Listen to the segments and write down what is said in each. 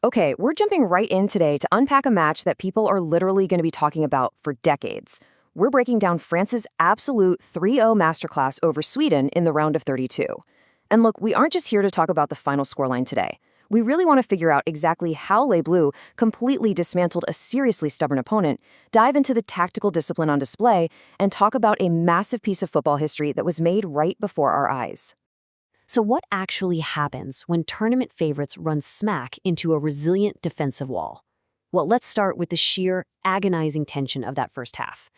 Okay, we're jumping right in today to unpack a match that people are literally going to be talking about for decades. We're breaking down France's absolute 3-0 masterclass over Sweden in the round of 32. And look, we aren't just here to talk about the final scoreline today. We really want to figure out exactly how Les Bleus completely dismantled a seriously stubborn opponent, dive into the tactical discipline on display, and talk about a massive piece of football history that was made right before our eyes. So what actually happens when tournament favorites run smack into a resilient defensive wall? Well, let's start with the sheer, agonizing tension of that first half.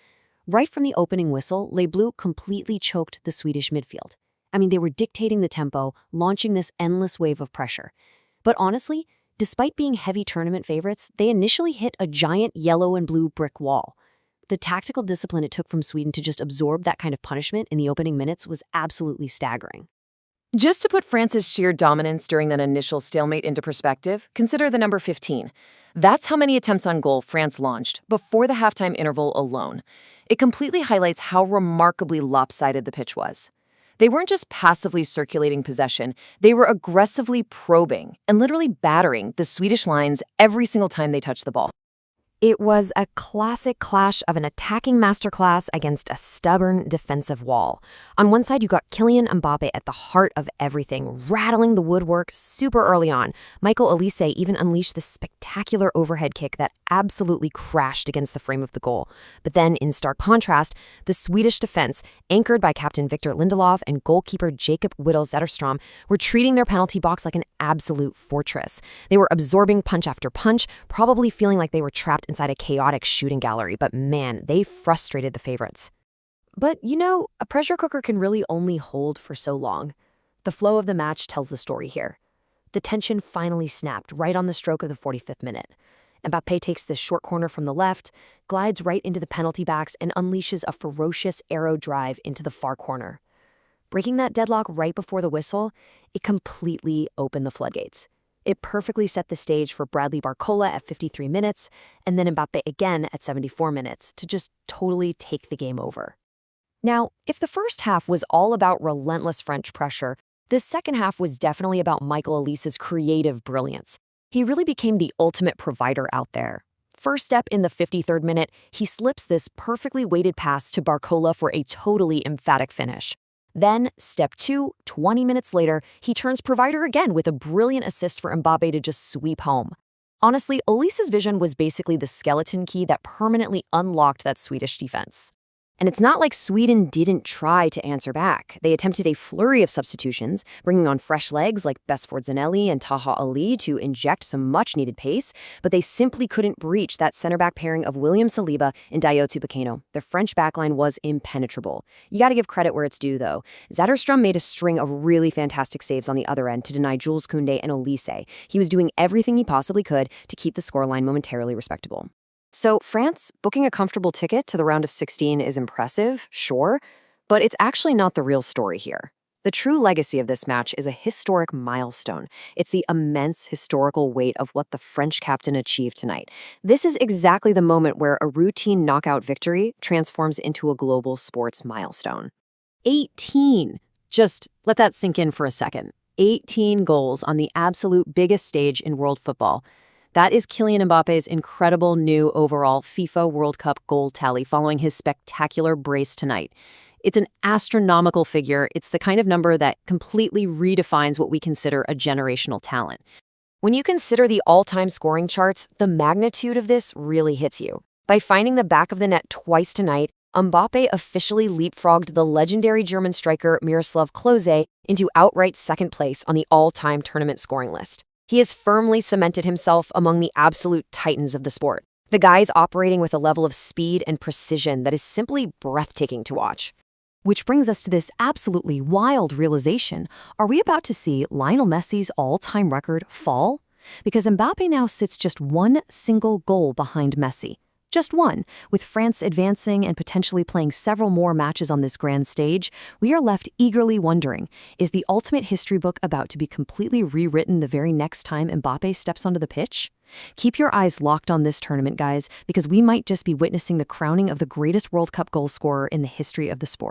Right from the opening whistle, Les Bleus completely choked the Swedish midfield. I mean, they were dictating the tempo, launching this endless wave of pressure. But honestly, despite being heavy tournament favorites, they initially hit a giant yellow and blue brick wall. The tactical discipline it took from Sweden to just absorb that kind of punishment in the opening minutes was absolutely staggering. Just to put France's sheer dominance during that initial stalemate into perspective, consider the number 15. That's how many attempts on goal France launched before the halftime interval alone. It completely highlights how remarkably lopsided the pitch was. They weren't just passively circulating possession, they were aggressively probing and literally battering the Swedish lines every single time they touched the ball. It was a classic clash of an attacking masterclass against a stubborn defensive wall. On one side, you got Kylian Mbappé at the heart of everything, rattling the woodwork super early on. Michael Olise even unleashed this spectacular overhead kick that absolutely crashed against the frame of the goal. But then, in stark contrast, the Swedish defense, anchored by captain Victor Lindelof and goalkeeper Jakob Whittle Zetterstrom, were treating their penalty box like an absolute fortress. They were absorbing punch after punch, probably feeling like they were trapped inside a chaotic shooting gallery, but man, they frustrated the favorites. But you know, a pressure cooker can really only hold for so long. The flow of the match tells the story here. The tension finally snapped right on the stroke of the 45th minute. Mbappé takes this short corner from the left, glides right into the penalty box, and unleashes a ferocious arrow drive into the far corner. Breaking that deadlock right before the whistle, it completely opened the floodgates. It perfectly set the stage for Bradley Barcola at 53 minutes, and then Mbappé again at 74 minutes to just totally take the game over. Now, if the first half was all about relentless French pressure, the second half was definitely about Michael Olise's creative brilliance. He really became the ultimate provider out there. First step in the 53rd minute, he slips this perfectly weighted pass to Barcola for a totally emphatic finish. Then, step 2, 20 minutes later, he turns provider again with a brilliant assist for Mbappé to just sweep home. Honestly, Olise's vision was basically the skeleton key that permanently unlocked that Swedish defense. And it's not like Sweden didn't try to answer back. They attempted a flurry of substitutions, bringing on fresh legs like Besford Zanelli and Taha Ali to inject some much-needed pace, but they simply couldn't breach that center-back pairing of William Saliba and Upamecano. The French backline was impenetrable. You gotta give credit where it's due, though. Zetterstrom made a string of really fantastic saves on the other end to deny Jules Koundé and Olise. He was doing everything he possibly could to keep the scoreline momentarily respectable. So France, booking a comfortable ticket to the round of 16 is impressive, sure, but it's actually not the real story here. The true legacy of this match is a historic milestone. It's the immense historical weight of what the French captain achieved tonight. This is exactly the moment where a routine knockout victory transforms into a global sports milestone. 18. Just let that sink in for a second. 18 goals on the absolute biggest stage in world football. That is Kylian Mbappe's incredible new overall FIFA World Cup goal tally following his spectacular brace tonight. It's an astronomical figure. It's the kind of number that completely redefines what we consider a generational talent. When you consider the all-time scoring charts, the magnitude of this really hits you. By finding the back of the net twice tonight, Mbappe officially leapfrogged the legendary German striker Miroslav Klose into outright second place on the all-time tournament scoring list. He has firmly cemented himself among the absolute titans of the sport. The guy's operating with a level of speed and precision that is simply breathtaking to watch. Which brings us to this absolutely wild realization. Are we about to see Lionel Messi's all-time record fall? Because Mbappe now sits just one single goal behind Messi. Just one. With France advancing and potentially playing several more matches on this grand stage, we are left eagerly wondering, is the ultimate history book about to be completely rewritten the very next time Mbappe steps onto the pitch? Keep your eyes locked on this tournament, guys, because we might just be witnessing the crowning of the greatest World Cup goal scorer in the history of the sport.